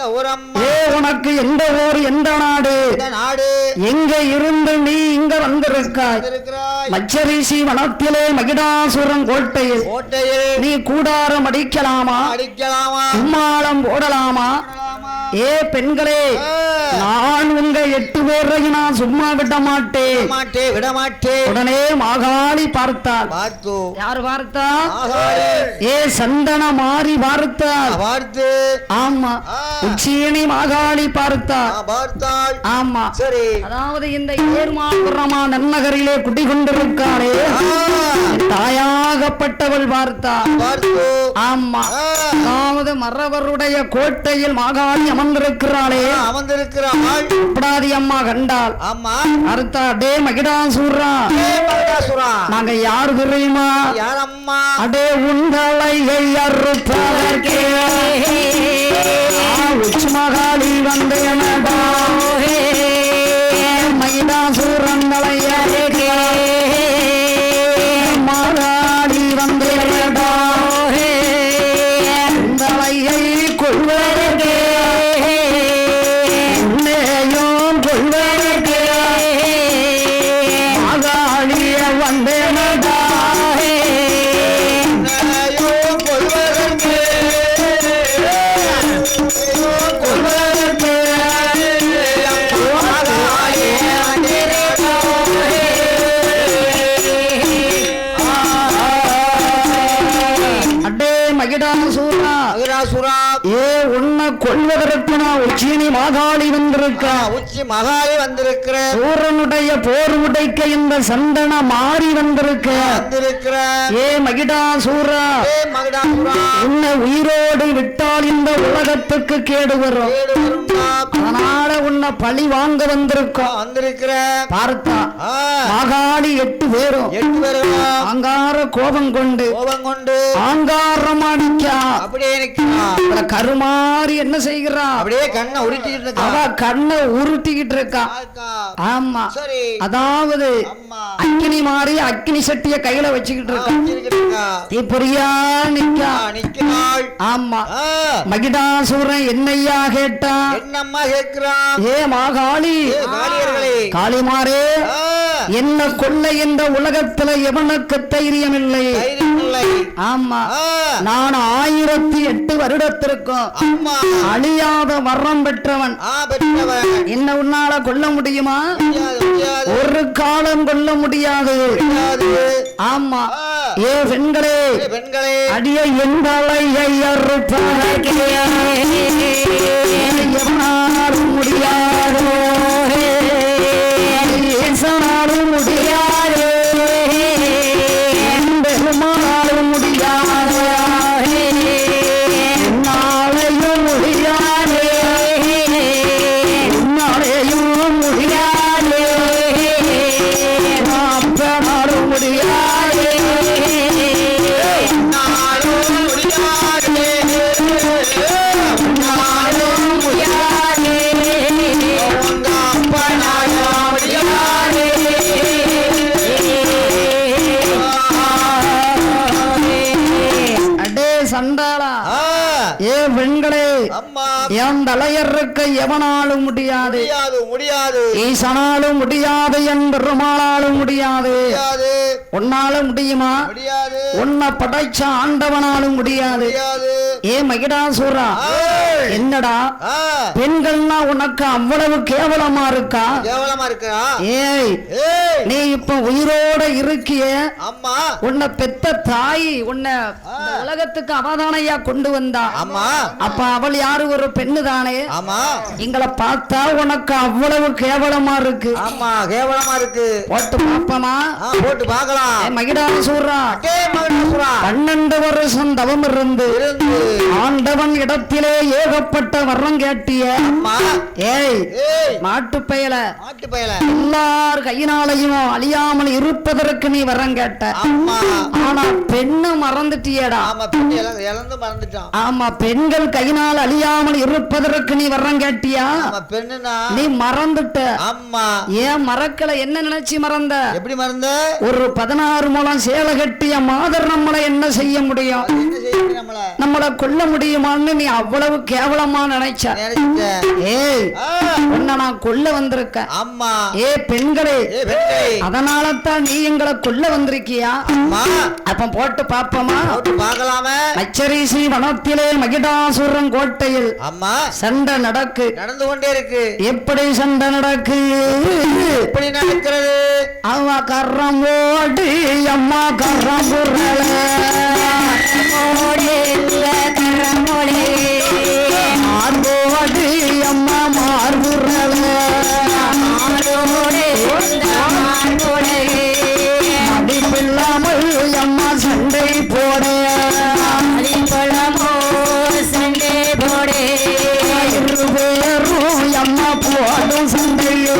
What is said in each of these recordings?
ஏ உனக்கு எந்த ஊர் எந்த நாடு எங்க இருந்து நீ இங்க வந்திருக்காய் மச்சரிசி வனத்திலே மகிடாசுரன் கோட்டையில் நீ கூடாரம் அடிக்கலாமா கும்மாளம் போடலாமா ஏ பெண்களே நான் உங்க 8 பேரை நான் சும்மா விட மாட்டேன் உடனே மாகாளி பார்த்தாள் யார் பார்த்தா ஏ சந்தன மாறி பார்த்தாள் ஆமா உச்சியணி மாகாளி பார்த்தாள் ஆமா சரி அதாவது இந்த ஏர்மாபுரமா நன்னகரிலே குடிகொண்டிருக்காளே தாயாகப்பட்டவள் பார்த்தாள் ஆமா அதாவது மறவருடைய கோட்டையில் மாகாளி அமர்ந்திருக்கிறாளே படாதி அம்மா கண்டாள் அர்த்தா டே மகிடாசுரா நாங்க யாரு தெரியுமா அடே உங்களை அறுப்பதற்கே உச்சி மகாளி வந்தேனடா மகிடாசுரன் மாகாளி வந்தேனடா உங்களையை கொள்வதற்கே உன்னையும் கொள்வதற்கே மாகாளிய வந்தேனடா ஏ உன்னை கொள்வதற்கு நான் உச்சினி மாகாளி வந்திருக்கா சூரனுடைய போர் உடைக்க இந்த சந்தன மாறி வந்திருக்க ஏ மகிடாசூரா உன்னை உயிரோடு விட்டால் இந்த உலகத்துக்கு கேடு வரும் அதனால உன்னை பழி வாங்க வந்திருக்க பார்த்தா மாகாளி 8 பேரும் அங்கார கோபம் கொண்டு ஆங்காரம் அடிக்கா கருமாறி என்ன செய்கிறா அப்படியே கண்ணை உருட்டிக்கிட்டு இருக்கா ஆமா அதாவது அக்கினி மாறி அக்கினி சட்டிய கையில வச்சுக்கிட்டு இருக்கா இப்படியா நிக்கா ஆமா மகிடாசூரன் என்னையா கேட்டா ஏ மாகாளி காளிமாரே என்ன கொள்ள இந்த உலகத்துல எவனுக்கு தைரியம் இல்லை ஆமா நான் 1008 வருடத்திற்கும் அழியாத வரம் பெற்றவன் என்ன உன்னால கொல்ல முடியுமா ஒரு காலம் கொல்ல முடியாது ஆமா ஏ பெண்களே அடிய எங்களை எவனாலும் முடியாது ஏசனாலும் முடியாது பெருமானாலும் முடியாது நாளையும் முடியாது நாளையும் முடியாது நாற்பனாலும் முடியாது நாளும் முடியாது நாளும் முடியாது சண்டாளா ஏ பெண்களே என் தலையறுக்க எவனாலும் முடியாது ஈசனாலும் முடியாது என் பெருமாளாலும் முடியாது உன்னால முடியுமா உன்னை படைச்ச ஆண்டவனாலும் முடியாது ஏ மகிடாசூரா என்னடா பெண்கள்னா உனக்கு அவ்வளவு கேவலமா இருக்கா ஏய் நீ இப்ப உயிரோட இருக்கிய உன்னை பெத்த தாய் உன்னை உலகத்துக்கு அவதானையா கொண்டு வந்தா அப்ப அவள் யாரு ஒரு பெண்ணு தானே எங்களை பார்த்தா உனக்கு அவ்வளவு கேவலமா இருக்கு போட்டு பாப்பமா போட்டு பார்க்கலாம் மகிடாசூரா 12 வருஷம் தவம் இருந்து ஆண்டவன் இடத்திலே ஏகப்பட்ட வரம் கேட்டிய ஏய் மாட்டு பயல எல்லார் கையினாலையும் அழியாமல் இருப்பதற்கு நீ வரம் கேட்ட ஆனா பெண்ணு மறந்துட்டியடா ஆமா பெண்கள் கையினால் அழியாமல் இருப்பதற்கு நீ வரம் கேட்டியா நீ மறந்துட்ட ஏன் மறக்கல என்ன நினைச்சு மறந்த எப்படி மறந்த ஒரு 16 முழம் சேலை கட்டிய மாதர் நம்மளை என்ன செய்ய முடியும்? நம்மளை கொல்ல முடியுமான்னு நீ அவ்வளவு கேவலமா நினைச்ச. ஏய் உன்னை நான் கொல்ல வந்திருக்கேன். ஏ பெண்களே, அதனால தான் நீ எங்களை கொல்ல வந்திருக்கியா? அப்ப போட்டு பாப்போமா? அச்சரிசி வனத்திலே மகிடாசுரன் கோட்டையில் சண்டை நடந்து கொண்டே இருக்கு. எப்படி சண்டை நடக்கு? எப்படி நடக்கிறது? அவ கரம் ஓடி அம்மா கரம் புரள மார்போடி அம்மா மார்புரள அடிப்பில்லாமல் அம்மா சண்டை போட சண்டை போட இருவேரும் அம்மா போடும் சண்டையோ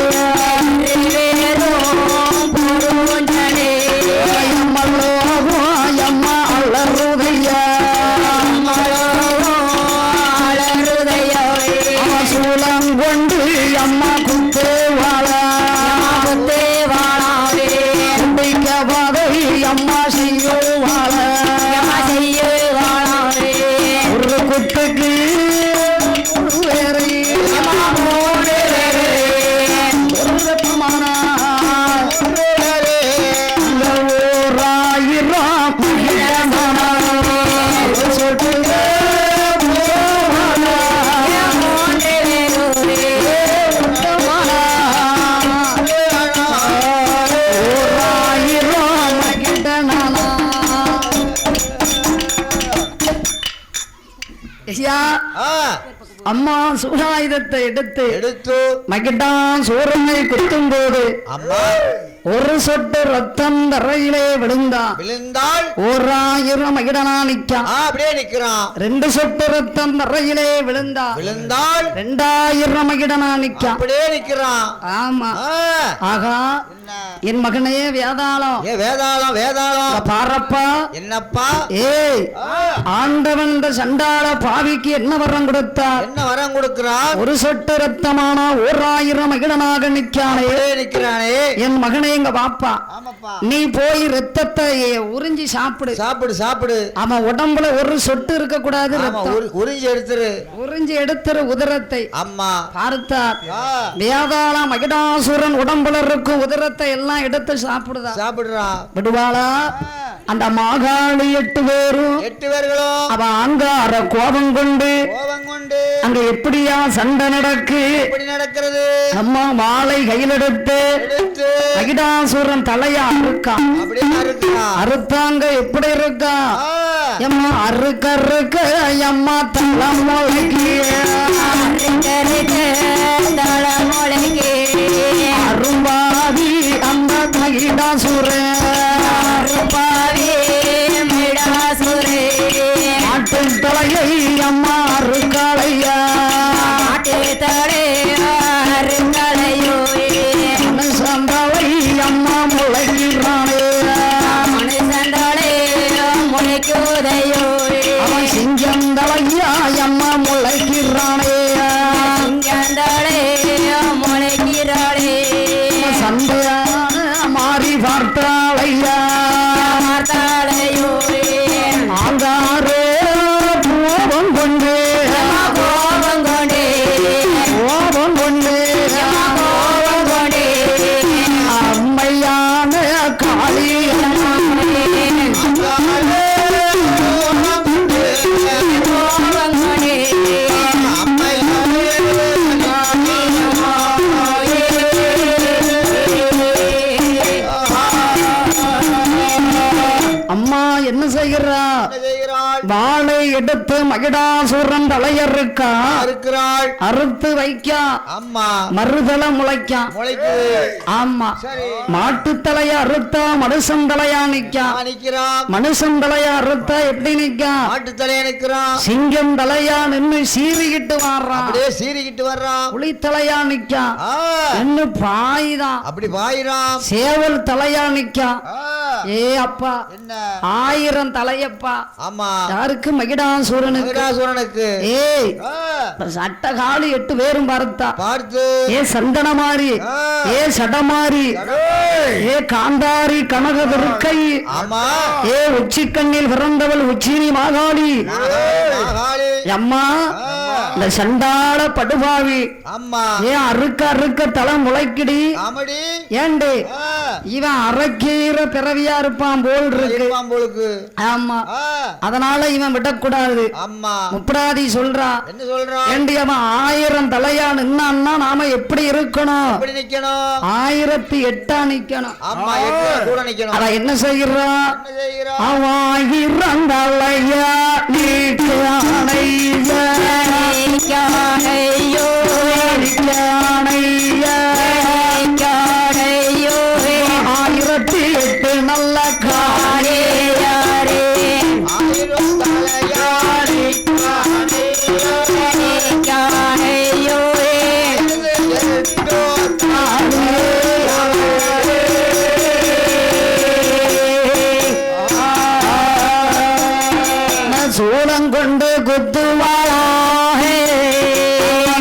கொண்டு அம்மா குத்தே வாழா அம்மா செய்யோ வாழ ஒரு குத்துக்கு வேறு அம்மா சூடாயுதத்தை எடுத்து மகிடான் சூரனை குத்தும் போது ஒரு சொட்டு ரத்தம் தரையிலே விழுந்தால் 1000 மகிடனா நிற்கிறான். 2 சொட்டு ரத்தம் தரையிலே விழுந்தால் 2000 மகிடனா நிற்கிறான். ஆமா. ஆகா என் மகனே வேதாளம் பாரப்பா. என்னப்பா? ஏய் ஆண்டவன் இந்த சண்டாள பாவிக்கு என்ன வரம் கொடுத்தார்? என்ன வரம் கொடுக்கிறார்? ஒரு சொட்டு ரத்தமான 1000 மகிடனாக நிற்கிறானே. என் மகனே எங்க பாப்பா, நீ போய் ரத்தத்தை உறிஞ்சி சாப்பிடு. அவன் உடம்புல ஒரு சொட்டு இருக்க கூடாது. உறிஞ்சி எடுத்துரு உதரத்தை. அம்மா பார்த்தார். வேதாள மகிடாசுரன் உடம்புல இருக்கும் உதரத்தை எல்லாம் எடுத்து சாப்பிடுறா. விடுவாளா? அந்த மாகாளி 8 பேரும் அவ அங்கார கோபம் கொண்டு அங்க எப்படியா சண்டை நடக்கிறது? அம்மா வாளை கையில் எடுத்து மகிடாசுரன் தலையா இருக்கான். அறுத்தாங்க. எப்படி இருக்கா? எம்மா அறுக்க எம்மா தலைமொழிக்கு அரும்பாதி அந்த மகிடாசுரன் ஆட்டு தலையை அம்மா அறுக்கலையா மனுஷந்தலை அம்மா முளைக்கிறானே. அவன் சிங்கந்தலையா அம்மா முளைக்கிறானே. சண்டையான மாறி பார்த்தாளையா ஆங்காரே கோபம் கொண்டு அம்மையான காளி அம்மா என்ன செய்கிறாள்? வாளை எடுத்து மகிடாசுரன் தலையறுக்கிறாள். அறுத்து வைக்கா. மறுதல முளைக்கான். ஆமா. மாட்டு தலைய அறுத்தா மனுஷன் தலையா நிற்கான். மனுஷன் தலையா அறுத்தா எப்படி நிற்கான்? மாட்டு தலையா நிற்கிறான். சிங்கம் தலையா நின்று சீறிக்கிட்டு வர்றான். புலி தலையா நிற்கான். நின்று பாய்தான். அப்படி பாயிரான். சேவல் தலையா நிற்கான். ஏ அப்பா என்ன 1000 தலையப்பா. ஆமா யாருக்கு? மகிடாசூரனுக்கு. மகிடாசூரனுக்கு. ஏய் சட்டகாலி 8 பேரும் பார்த்தா பார்த்து. ஏ சந்தனமாரி, ஏ சடமாரி, ஏ காந்தாரி கனக துர்க்கை, ஆமா ஏ உச்சிக்கண்ணில் பிறந்தவள் உச்சினி மாகாளி. அம்மா இந்த சண்டாள படுபாவி. அம்மா ஏன் அறுக்க அறுக்க தலை முளைக்கிடி. ஆமடி. ஏண்டே இவன் அரைக்கீர பிறவியா இருப்பான் போல் இருக்கு. ஆமா அதனால இவன் விடக்கூடாது. அம்மா முப்படாதி சொல்றா. என்ன சொல்றா? ஏண்டி அவன் 1000 தலையா நின்னான்னா நாம எப்படி இருக்கணும்? எப்படி நிக்கணும்? 1008 நிக்கணும். அம்மா 8 கூட நிக்கணும். அத என்ன செய்யறான்? என்ன செய்யறா? அவன் 1000 தலையா நீக்கானையா கானையோ கானையா கானையோ 1008 நல்ல காணியாரே 1000 தலையாடி காணியோ கானையோ சூளங்கொண்டு குத்துவாளாஹே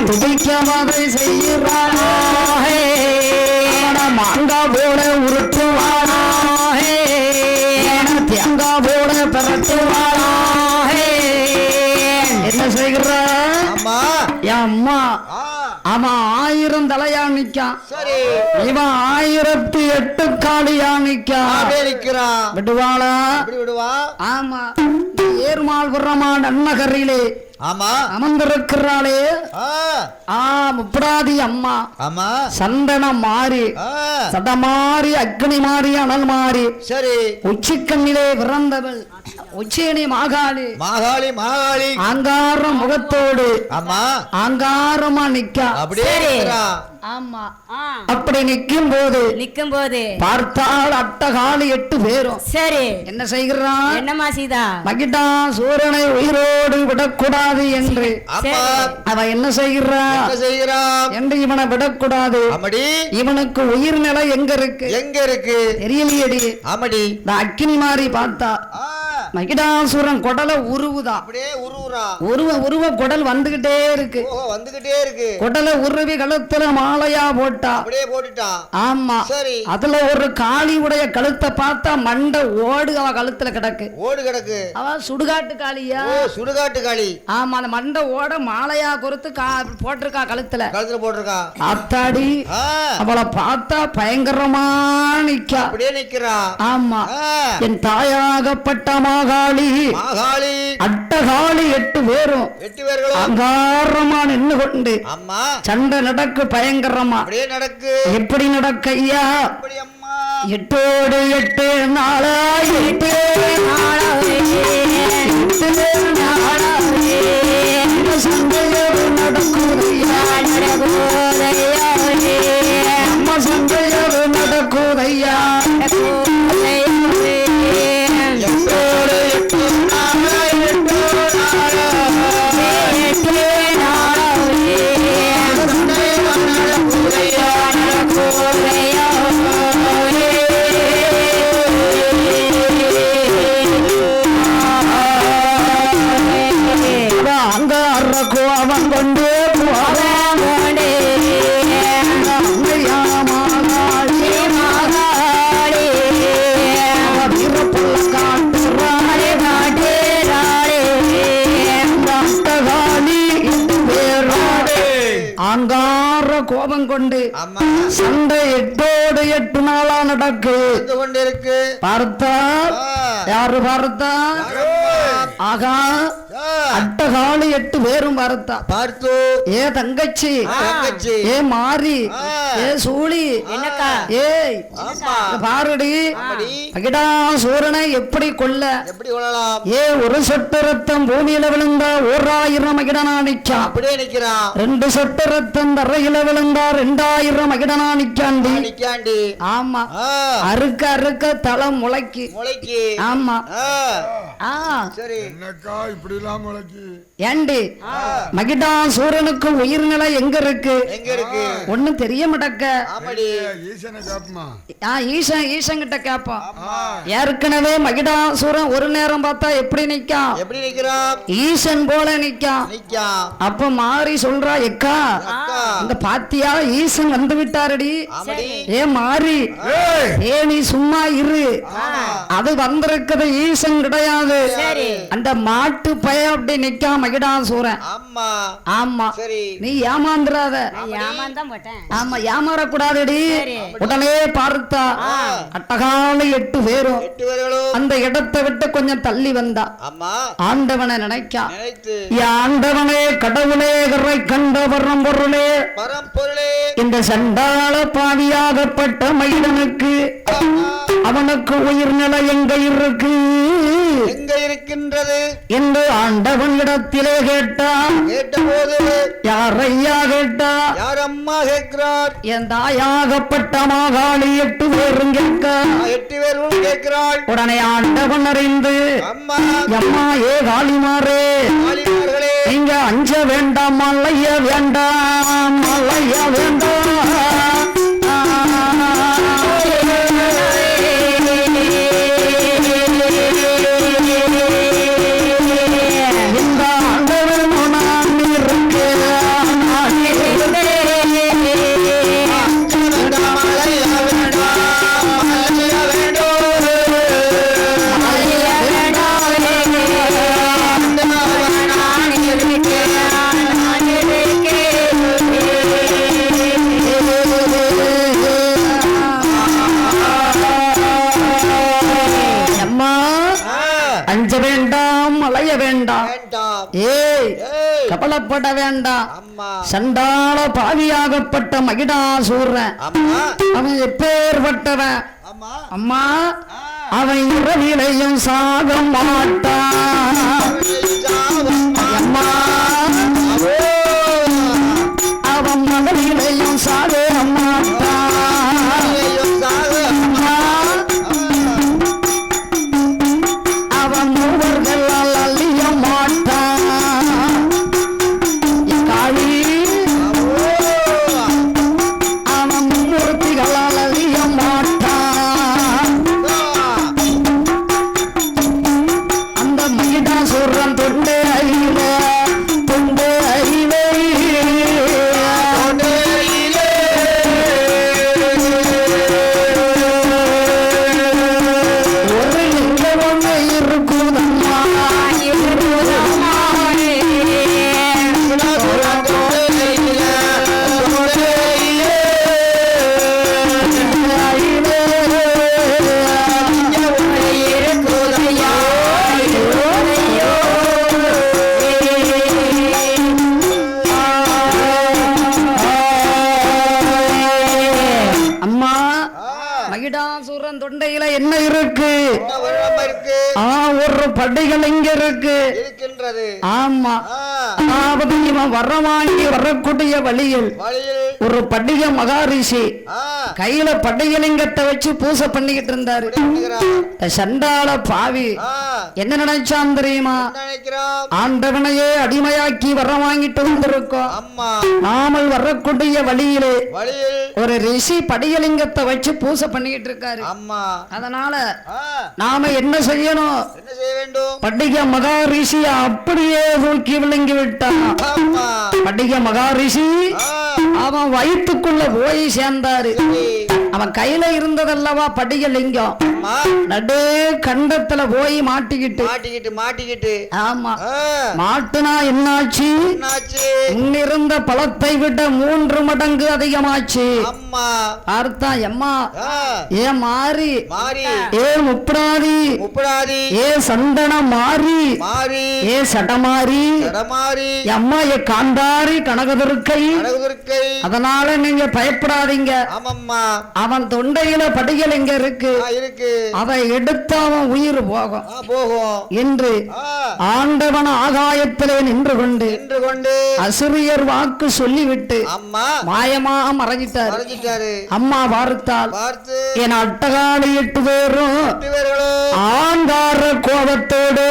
துடிக்க மதை செய்கிறாளாஹே மாங்கா போட உருட்டுவாளாஹே தேங்கா போட பரட்டுவாளாஹே. என்ன செய்கிறா? அம்மா அம்மா அவன் 1000 தலையா நிக்கான். சரி இவன் 1008 காலியா நிக்கான். விடுவாளா? விடுவா. ஆமா ஏர்மாள்புரமா நன்னகரிலே ஆமா அமர்ந்திருக்கிறாளே முப்படாதி அம்மா. ஆமா சந்தனம் மாறி சடமாறி அக்னி மாறி அனல் மாறி சரி உச்சிக்கண்ணிலே பிறந்தவள் உச்சியணி மாகாளி. மாகாளி மாகாளி ஆங்கார முகத்தோடு ஆமா ஆங்காரமா நிக்கா. அப்படியே ஆமா அப்படி நிக்கும் போது பார்த்தால் அட்டகாலி 8 பேரும். சரி என்ன செய்கிறான்? என்னமா சீதா? மகிடா சூரனை உயிரோடு விடக்கூடாது என்று அவ என்ன செய்கிறான் என்று இவனை விடக்கூடாது. இவனுக்கு உயிர்நிலை எங்க இருக்கு தெரியலையடி. இந்த அக்கினி மாறி பார்த்தா மகிடாசுரன் குடலை உருவுதான். உருவ குடல் வந்துகிட்டே இருக்கு. குடலை உருவி கழுத்துல மாலையா போட்டா. ஆமா அதுல ஒரு காளி உடைய கழுத்தை பார்த்தா மண்டை ஓடு அவ கழுத்துல கிடக்கு. அவ சுடுகாட்டு காளியா? சுடுகாட்டு காளி. ஆமா அந்த மண்டை ஓட மாலையா கொடுத்து போட்டிருக்கா கழுத்துல போட்டிருக்கா. அத்தாடி அவளை பார்த்தா பயங்கரமா நிக்கா. ஆமா என் தாயாகப்பட்ட மாகாளி அட்டகாளி 8 பேரும் அங்காரமா நின்று கொண்டு சண்டை நடக்கு பயங்கரமா. எப்படி நடக்க ஐயா? 8ஓடு 8 நாளாய் 8 சண்டையோடு நடக்குதையா அம்மா சண்டையோடு நடக்குதையா. அவன் கொண்டு ஆங்கார கோபம் கொண்டு சண்டை 8ஓடு 8 நாளா நடக்கு கொண்டிருக்கு. பார்த்தா யாரு பார்த்தா? ஆகா அட்டகாலி 8 பேரும் பார்த்தா. ஏ தங்கச்சி ஏ மாறி ஏ சூழி என்னக்கா ஏய் பாருடி மகிடாசூரனை எப்படி கொல்லலாம்? ஏ ஒரு சொட்டு ரத்தம் பூமியில விழுந்தா 1000 மகிடனா நிற்கான். 2 சொட்டு ரத்தம் தரையில விழுந்தா 2000 மகிடனா நிற்காண்டி. ஆமா அறுக்க அறுக்க தலை முளைக்கு. ஆமா சரி என்னக்கா இப்படி எல்லாம் முளைக்கு. ஏண்டி மகிடாசூரனுக்கு உயிர்நிலை எங்க இருக்கு? எங்க இருக்கு? ஒண்ணும் தெரிய மாட்டக்க. ஆமாடி. ஈசனை காப்புமா. ஈசன் கிட்ட கேப்போம். ஏற்கனவே மகிடாசூரன் ஒரு நேரம் பார்த்தா எப்படி நிக்கான்? எப்படி நிக்கிறான்? ஈசன் போல நிக்கான். நிக்கான். அப்ப மாறி சொல்றா, எக்கா இங்க பாத்தியா ஈசன் வந்து விட்டாரடி. ஆமாடி. ஏ மாறி, ஏ நீ சும்மா இரு. அது வந்திருக்கிறது ஈசன் கிடையாது. அந்த மாட்டு பய அப்படி நிக்கா மகிடாசூரன். ஆமா. ஆமா. சரி. நீ ஏமாந்துறாத. ஆமா, ஏமாறக்கூடாதடி. உடனே பார்த்தா அட்டகால 8 பேரும் 8 பேர்களும் அந்த இடத்தை விட்டு கொஞ்சம் தள்ளி வந்தா. ஆமா. ஆண்டவனை நினைக்கா. நினைத்து ஆண்டவனே, கடவுளே, கரை கண்ட பரம்பொருளே, பரம்பொருளே, இந்த சண்டாள பாவியாகப்பட்ட மயிலனுக்கு அவனுக்கு உயிர்நிலை எங்க இருக்கு எங்க இருக்கின்றது என்று ஆண்டவன் இடத்திலே கேட்டான். கேட்டபோது யாரையா கேட்டா? யார் அம்மா கேட்கிறார்? என் தாயாகப்பட்ட மாகாளி 8 பேரும் கேட்க 8 பேரும் கேட்கிறாள். உடனே ஆண்டவன் அறிந்து, அம்மா அம்மா ஏ காளிமாரே, காளிமார்களே, நீங்க அஞ்ச வேண்டாம், மல்லைய வேண்டாம், மல்லைய வேண்டாம். இந்த ஆண்டவன் நான் இருக்கிறேன், நான் இருக்கிறேன். அஞ்ச வேண்டாம், அலைய வேண்டாம். ஏய், கவலைப்பட வேண்டாம். சண்டாள பாவியாகப்பட்ட மகிடாசூரன் அவன் எப்பேற்பட்டவன்? அம்மா, அவன் இரவிலையும் சாக மாட்டான். அம்மா, அவன் மகளிலையும் சாக மாட்டான். அவன் மூவர்களால் அழிய மாட்டான். காளி, அவன் மூர்த்திகளால் அழிய மாட்டான். அந்த மகிடாசூரன் தொண்டே அழில, தொண்டே அழிலே, ஒரு லிங்கம் இருக்குதம்மா, இருக்குதம்மா. அம்மா, மகிடாசூரன் தொண்டையில என்ன இருக்கு? ஒரு படிகள் இங்க இருக்கு. ஆமா. அதாவது இவன் வாங்கி வரக்கூடிய வழியில் ஒரு படிக மகாரிஷி கையில படிகலிங்கத்தை வச்சு பூசை பண்ணிக்கிட்டு இருந்தாரு. சண்டாள பாவி என்ன நினைச்சான் தெரியுமா? ஆண்டவனையே அடிமையாக்கி வாங்கிட்டு வந்திருக்கோம். நாமல் வரக்கூடிய வழியிலே ஒரு ரிஷி படிகலிங்கத்தை வச்சு பூசை பண்ணிக்கிட்டு இருக்காரு. அதனால நாம என்ன செய்யணும்? படிக மகாரிஷி அப்படியே தூக்கி விளங்கி விட்டான். படிக மகாரிஷி அவன் வயிற்றுக்குள்ள போய் சேர்ந்தாரு. அவன் கையில இருந்ததல்லவா படிக லிங்கம், நடு கண்டத்துல போய் மாட்டிக்கிட்டு. ஆமா, மாட்டுனா என்னாச்சு? முன்னிருந்த பழத்தை விட 3 மடங்கு அதிகமாச்சு. பார்த்தா எம்மா, ஏ மாறி, ஏ முப்படாதி, ஏ சந்தன மாறி, ஏ சடமாரி, அம்மா ஏ காந்தாரி கனகதுர்க்கை. அதனால நீங்க பயப்படாதீங்க. அவன் தொண்டையில படிகள் எங்க இருக்கு, அதை எடுத்து அவன் உயிர் போகும் என்று ஆண்டவன் ஆகாயத்திலே நின்று கொண்டு அசுரியர் வாக்கு சொல்லிவிட்டு மாயமா மறைஞ்சிட்டாரு. அம்மா பார்த்தால் என் அட்டகாளி 8 பேரும் ஆங்கார கோபத்தோடு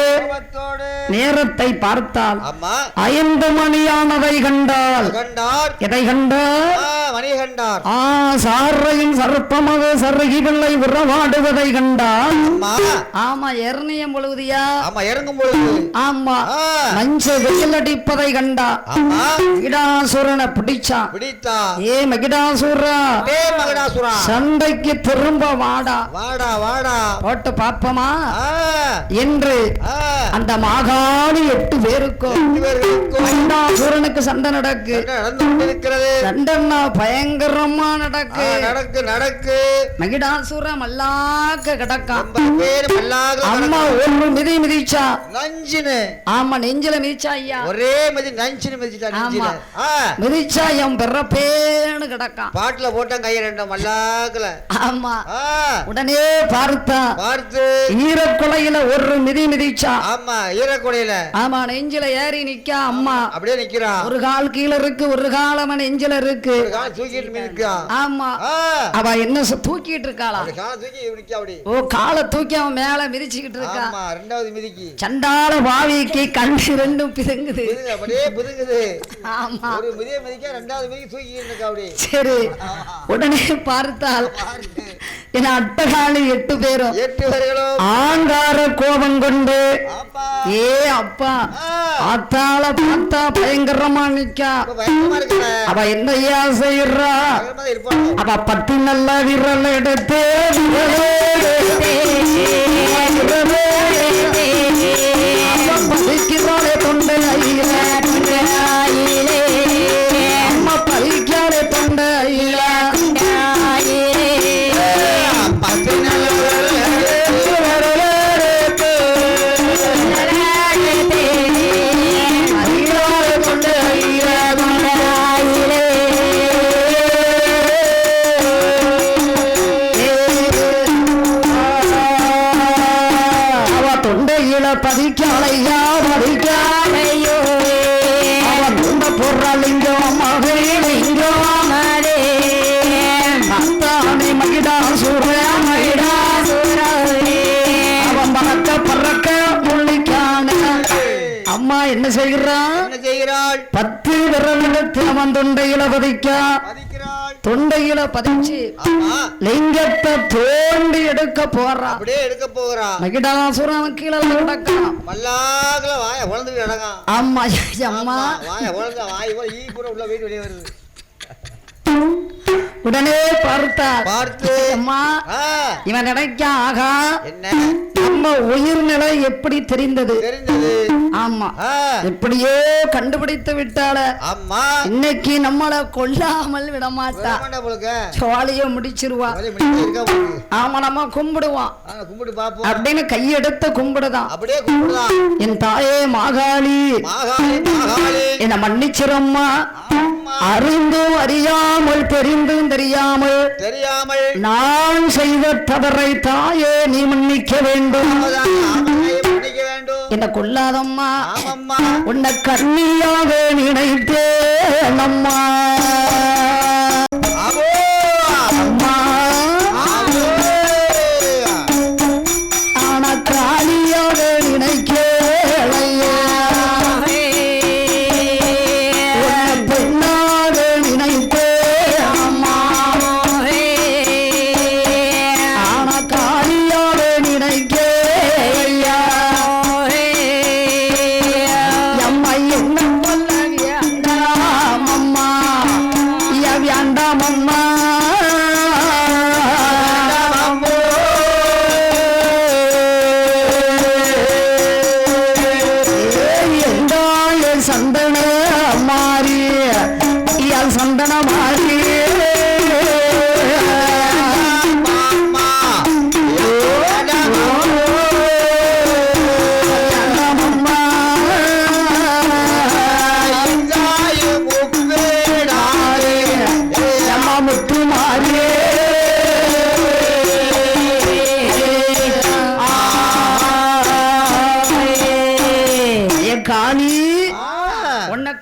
நேரத்தை பார்த்தால் ஆமா 5 மணியானதை கண்டால் கண்டார் எதை கண்டார் மணி கண்டார் சாரையும் சர்ப்பமாக சருகி பிள்ளை உறவாடுவதை கண்டால் அம்மா ஆமா எரணியம் பொழுதியா ஆமா இறங்கும் பொழுது ஆமா மஞ்ச வெயில் அடிப்பதை கண்டா ஆமா மகிடாசுரனை பிடிச்சான் பிடித்தா ஏ மகிடாசுரா மகடாசுரா சண்டைக்கு திரும்ப வாடா வாடா வாடா போட்டு பாப்பமா ஆ, என்று ஆ, அந்த மாகாணி 8 பேருக்கும் இவர்களுக்கும் மகிடாசுரனுக்கு சண்டை நடக்கு என்ன நடந்து கொண்டிருக்கிறது சண்டைன்னா பயங்கரமா நடக்கு நடக்கு நடக்கு மகிடாசுர மல்லாக்க கிடக்கான் ரொம்ப பேர் மல்லாக அம்மா ஒரு மிதி மிதிச்சா நஞ்சினு ஆமா நெஞ்சில மிதிச்சா ஐயா ஒரே மதி நஞ்சினு மிதிச்சிட்டா நஞ்சினு ஆமா. மிதிச்சா என் பிறப்பேன்னு கிடக்கான் பாட்டுல போட்டான் கைய ரெண்டும் மல்லாக்கல ஆமா ஆ, உடனே பார்த்தா பார்த்து ஈரக்குலையில ஒரு மிதி மிதிச்சா ஆமா ஈரக்குடையில ஆமா நெஞ்சில ஏறி நிக்கா அம்மா அப்படியே நிக்கிறான் ஒரு கால் கீழ இருக்கு ஒரு கால் அவன் நெஞ்சில இருக்கு ஒரு கால் தூக்கிட்டு மிதிக்கான் ஆமா ஆ, அவ என்ன தூக்கிட்டு இருக்காளா அப்படி காலை தூக்கி இப்படி அப்படி ஓ காலை தூக்கி அவன் மேல மிதிச்சுக்கிட்டு இருக்கா ஆமா ரெண்டாவது மிதிக்கு சண்டால பாவிக்கு கண்ணு ரெண்டும் பிதுங்குது புதுங்க அப்படியே புதுங்குது ஆமா ஒரு மிதிய மிதிக்க ரெண்டாவது மிதிக்கு தூக்கி இருக்கா அப்படி சரி உடனே பார்த்தால் என அட்டகாலி 8 பேரும் 8 பேர்களும் ஆங்கார கோபம் கொண்டு அப்பா ஏ அப்பா ஆத்தால பார்த்தா பயங்கரமா நிக்கா ரொம்ப பயங்கரமா இருக்குல்ல அவ என்னையா செய்யறா பயங்கரமா தான் இருப்பாங்க அவ பட்டி நல்ல விரல் எடுத்து பறிக்கிறாளே தொண்டையில அம்மா பறிக்காளே தொண்டையில பத்து நல்ல பதிக்காலையா பதிக்காலையோ அவன் துண்ட பொருளிங்கம் மகளிங்கம் அத்தானே மகிடாசுர அவன் பறக்க பறக்க முள்ளிக்கான அம்மா என்ன செய்கிறான் என்ன செய்கிறாள் 10 விரலிடத்தில் அவன் தொண்டையில பதிக்கா பதிக்கிறாள் தொண்டையில பதிச்சு ஆமா லிங்கத்தை தோண்டி எடுக்க போறான் அப்படியே எடுக்க போகிறா மகிடாசுரன் கீழே கிடக்கான் மல்லாகல வாய உழந்து கிடக்கான் ஆமா அம்மா வாய உழந்த வாய் போல ஈ பூரா உள்ள வீட்டு வெளியே வருது உடனே பார்த்தார் பார்த்து அம்மா ஆ, இவன் நினைக்க ஆகா என்ன நம்ம உயிர்நிலை எப்படி தெரிந்தது தெரிஞ்சது ஆமா ஆ, எப்படியோ கண்டுபிடித்து விட்டால அம்மா இன்னைக்கு நம்மள கொல்லாமல் விடமாட்டா விடமாட்டா போலுக்க சோழிய முடிச்சிருவா வலி முடிக்க இருக்கா போலுக்கு ஆமா நம்ம கும்பிடுவான் கும்பிட்டு பாப்போம் அப்படின்னு கையெடுத்து கும்பிடுதான் அப்படியே கும்பிடுதான் என் தாயே மாகாளி மாகாளி மாகாளி என்ன மன்னிச்சிரம்மா அம்மா அறிந்தும் அறியாமல் தெரிந்தும் தெரியாமல் தெரியாமல் நான் செய்த தவறை தாயே நீ மன்னிக்க வேண்டும் அவதான் ஆமனை மன்னிக்க வேண்டும் என்ன கொல்லாதம்மா ஆமம்மா உன்னை கண்ணியாக நினைத்தேன் அம்மா ஆவோ அம்மா ஆவோ ஆனா காளியாக நினைக்கலையா உன்னை பெண்ணாக நினைத்தேன் அம்மா ஆனா காளியாக நினைக்கலையா அம்மா என்ன கொல்ல வேண்டாம் அம்மா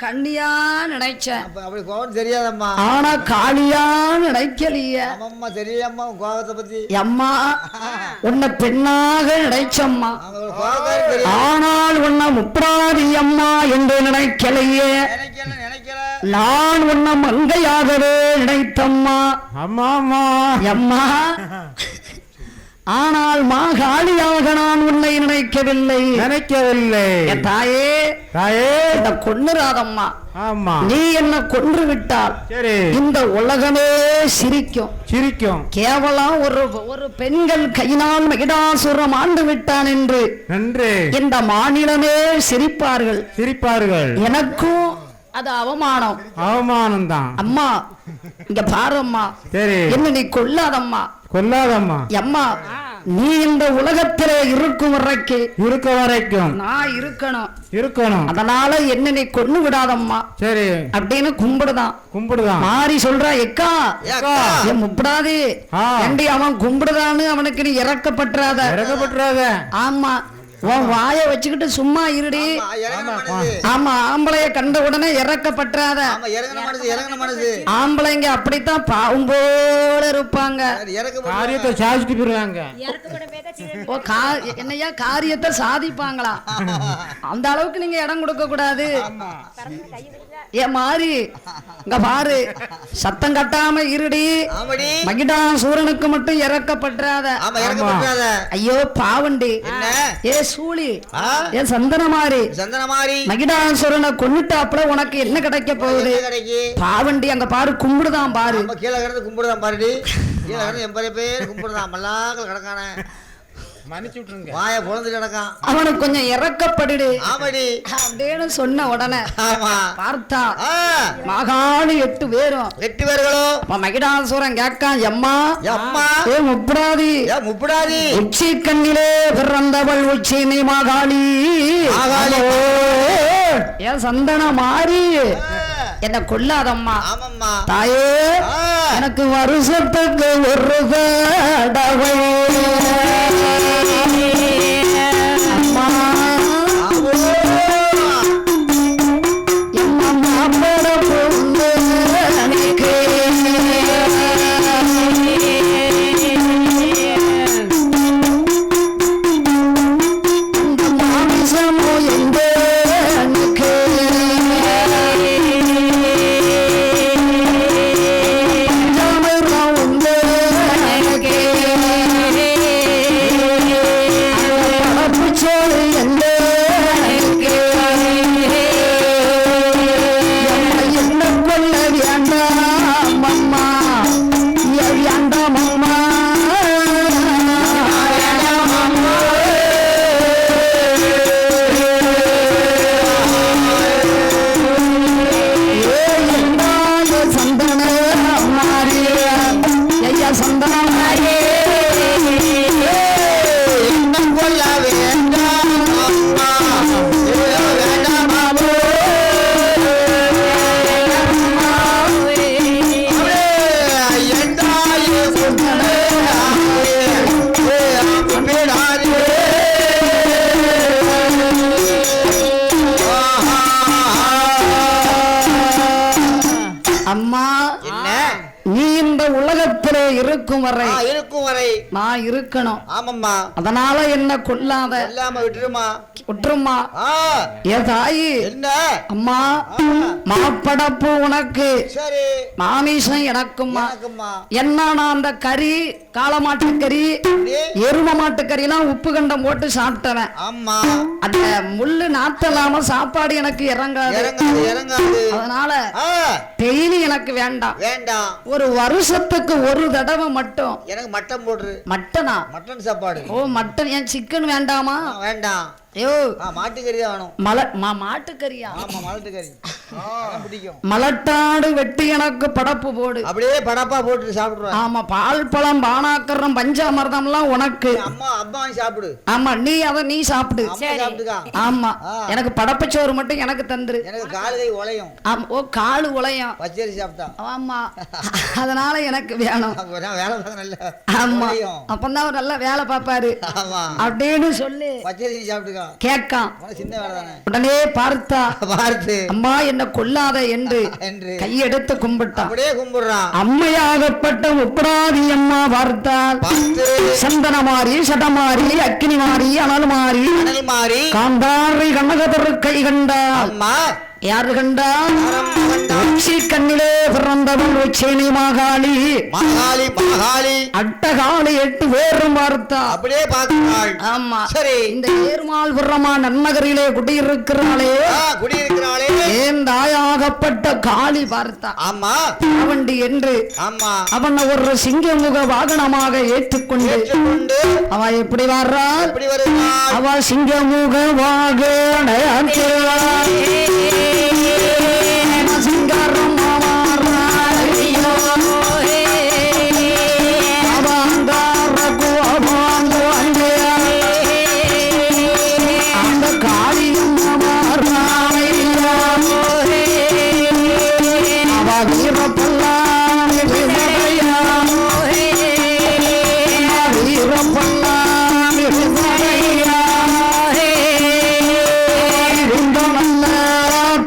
கண்ணியா நினைச்சேன், அப்ப அப்படி கோபம் தெரியாதம்மா. ஆனா காளியா நினைக்கலையே. ஆமாம்மா தெரியலம்மா உன் கோபத்தை பத்தி. அம்மா உன்னை பெண்ணாக நினைச்சம்மா, அவங்க கோபக்காரி தெரியும். ஆனால் உன்னை முப்பராதி அம்மா என்று நினைக்கலையே. நினைக்கல நான் உன்னை மங்கையாகவே நினைத்தம்மா. அம்மா அம்மா அம்மா ஆனால் மாகாளியாக நான் உன்னை நினைக்கவில்லை. என் தாயே தாயே இந்த கொன்னுராதம்மா, ஆமா நீ என்ன கொன்று விட்டால் சரி இந்த உலகமே சிரிக்கும். சிரிக்கும். கேவலம் ஒரு பெண்கள் கையினால் மகிடாசுரம் ஆண்டு விட்டான் என்று நன்று இந்த மாநிலமே சிரிப்பார்கள். சிரிப்பார்கள். எனக்கும் அது அவமானம். அவமானம் தான். அம்மா இங்க பாரம்மா, சரி என்ன நீ கொல்லாதம்மா. கொல்லாதம்மா. அம்மா நீ இந்த உலகத்திலே இருக்கும் இருக்க வரைக்கும் நான் இருக்கணும். அதனால என்ன நீ கொன்னு விடாதம்மா சரி அப்படின்னு கும்பிடுதான். மாறி சொல்றா, எக்கா என் முப்படாது ஏண்டி அவன் கும்பிடுதான்னு அவனுக்கு நீ இறக்கப்பட்டுறாத. ஆமா உன் வாய வச்சுக்கிட்டு சும்மா இருடி. ஆமா ஆம்பளைய கண்ட உடனே இறக்கப்பட்டுறாத. ஆம்பளைங்க அப்படித்தான் பாவம் போல இருப்பாங்க. காரியத்தை சாதிச்சுட்டு போயிருவாங்க. என்னையா காரியத்தை சாதிப்பாங்களா? அந்த அளவுக்கு நீங்க இடம் கொடுக்க கூடாது. ஏன் மாறி இங்க பாரு, சத்தம் கட்டாம இருடி. மகிடாசூரனுக்கு மட்டும் இறக்கப்பட்டுறாத. ஐயோ பாவண்டி, ஏ சூளி, ஏ சந்தனமாரி மகிடாசுரனை கொன்னுட்டாப்புல உனக்கு என்ன கிடைக்க போகுது? பாவண்டி அங்க பாரு, கும்பிடுதான் பாரு. கீழே கிடந்து கும்பிடுதான் பாருடி. கீழே கிடந்து 80 பேர் கும்பிடுதான். மல்லாக்கள் கிடக்கான மன்னிச்சு விட்டுருங்க. வாய பொழந்து கிடக்கான். அவனுக்கு கொஞ்சம் இறக்கப்படுடு அப்படின்னு சொன்ன உடனே பார்த்தா மகாணி 8 பேரும் மகிடாசுரன் கேட்கான், எம்மா ஏ முப்படாதி உச்சி கண்ணிலே பிறந்தவள் உச்சி நீ மகாளி, ஏன் சந்தன மாறி என்ன கொல்லாதம்மா. தாயே எனக்கு வருஷத்துக்கு ஒரு தடவை அம்மா என்ன மாப்பட பொண்ணு எனக்கு இந்த மாமிசமோ எந்த எனக்கு இருக்கும் வரை நான் இருக்கணும். ஆமாம்மா. அதனால என்ன கொல்லாத. விட்டுருமா. ஏ தாயி என்ன அம்மா, மாப்படப்பு உனக்கு மாமிசம் எனக்கும்மா. என்ன அந்த கறி, காளமாட்டு கறி, எரும மாட்டு கறி எல்லாம் உப்பு கண்டம் போட்டு சாப்பிட்டவன். அந்த முள்ளு நாத்தலாம சாப்பாடு எனக்கு இறங்காது. அதனால டெய்லி எனக்கு வேண்டாம். ஒரு வருஷத்துக்கு ஒரு தடவை மட்டும் எனக்கு மட்டன் போடுற. மட்டனா? மட்டன் சாப்பாடு. ஓ மட்டன். ஏன் சிக்கன் வேண்டாமா? வேண்டாம். ஐயோ மாட்டுக்கறி வேணும். மாட்டுக்கறியா? ஆமா மாட்டுக்கறி பிடிக்கும். மலட்டாடு வெட்டி எனக்கு படப்பு போடு. அப்படியே படப்பா போட்டு சாப்பிடுறேன். ஆமா பால் பழம் பானாக்கரம் பஞ்சாமிர்தம் எல்லாம் உனக்கு. அம்மா அம்மா சாப்பிடு. ஆமா நீ அத நீ சாப்பிடு. ஆமா எனக்கு படப்பச்சோறு மட்டும் எனக்கு தந்துரு. எனக்கு கால் கை உளையும். ஓ கால் உளையும் பச்சரி சாப்பிட்டா. ஆமா அதனால எனக்கு வேணும். வேலை பார்க்க நல்ல. ஆமா அப்பதான் அவர் நல்லா வேலை பார்ப்பாரு அப்படின்னு சொல்லி பச்சரி சாப்பிட்டுக்க. கேட்கான். உனக்கு சின்ன வேலை தானே. உடனே பார்த்தா பார்த்து அம்மா என்ன கொல்லாத என்று என்று கையெடுத்து கும்பிட்டான். அப்படியே கும்பிடுறான். அம்மையாகப்பட்ட முப்படாதி அம்மா பார்த்தால் பார்த்து சந்தனமாரி சடமாரி அக்கினி மாறி அனல் மாறி அனல் மாறி காந்தாரி கனகதரு கை கண்டால் அம்மா யாரு கண்டா யாரம்மா கண்டா? உச்சி கண்ணிலே பிறந்தவள் உச்சேனி மாகாளி மகாளி மகாளி அட்டகாளி 8 பேரும் பார்த்தா. அப்படியே பார்க்கிறாள். ஆமா சரி. இந்த ஏர்மால் புறமா நன்னகரிலே குடியிருக்கிறாளே குடியிருக்கிறாளே ஏன் தாயாகப்பட்ட காளி பார்த்தா. ஆமா அவண்டி என்று ஆமா அவனை ஒரு சிங்கமுக வாகனமாக ஏற்றுக்கொண்டு ஏற்றுக்கொண்டு அவ எப்படி வர்றா? எப்படி வருகிறாள்? அவ சிங்கமுக வாகன சிங்காரம் அந்த காளியும் அவ வீரப்பல்லாம் வீரப்பல்லாம் இருந்த நல்ல